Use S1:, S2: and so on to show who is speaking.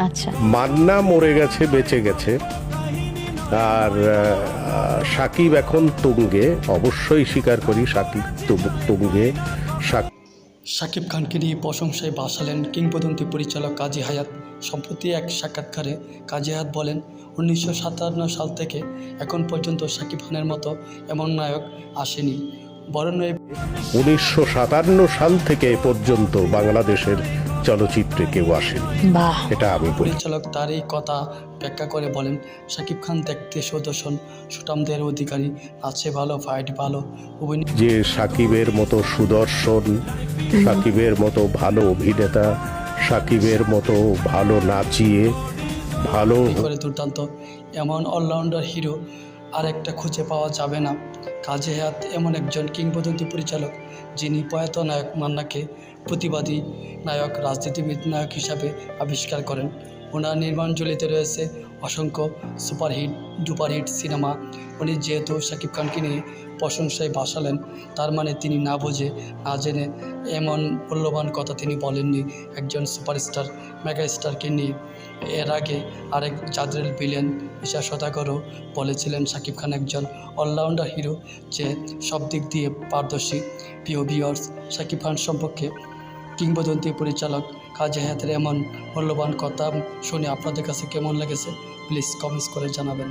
S1: আচ্ছা।
S2: মান্না মরে গেছে, বেঁচে গেছে, আর সাকিব এখন তুঙ্গে, অবশ্যই স্বীকার করি সাকিব তুঙ্গে।
S3: শাকিব খানকে নিয়ে প্রশংসায় ভাসালেন কিংবদন্তি পরিচালক কাজী হায়াৎ। সম্প্রতি এক সাক্ষাৎকারে কাজী হায়াৎ বলেন, 1957 সাল থেকে এখন পর্যন্ত শাকিব খানের মতো এমন নায়ক আসেনি, বরং
S2: 1957 সাল থেকে এ পর্যন্ত বাংলাদেশের চলচ্চিত্রে কেউ আসেনি,
S1: বাহ।
S2: এটা আমি বলি।
S3: পরিচালক তার এই কথা ব্যাখ্যা করে বলেন, শাকিব খান দেখতে সুদর্শন, সুঠামদের অধিকারী, নাচে ভালো, ফাইট ভালো, অভিনয়
S2: যে সাকিবের মতো সুদর্শন, সাকিবের মতো ভালো অভিনেতা, সাকিবের মতো ভালো নাচিয়ে ভালো
S3: করে দুর্দান্ত, এমন অলরাউন্ডার হিরো আর একটা খুঁজে পাওয়া যাবে না। কাজী হায়াৎ এমন একজন কিংবদন্তি পরিচালক যিনি প্রয়াত নায়ক মান্নাকে প্রতিবাদী নায়ক, রাজনীতিবিদ নায়ক হিসাবে আবিষ্কার করেন। ওনার নির্মাণজলিতে রয়েছে অসংখ্য সুপারহিট ডুপারহিট সিনেমা। উনি যেহেতু শাকিব খানকে নিয়ে প্রশংসায় ভাসালেন, তার মানে তিনি না বুঝে না জেনে এমন মূল্যবান কথা তিনি বলেননি একজন সুপারস্টার মেগাস্টারকে নিয়ে। এর আগে আরেক জাদ্রেল ভিলেন ঈশা সওদাগরও বলেছিলেন শাকিব খান একজন অলরাউন্ডার হিরো, যে সব দিক দিয়ে পারদর্শী। প্রিয় ভিউয়ার্স, শাকিব খান সম্পর্কে কিংবদন্তি পরিচালক কাজী হায়াতের এমন মূল্যবান কথা শুনে আপনাদের কাছে কেমন লেগেছে প্লিজ কমেন্টস করে জানাবেন।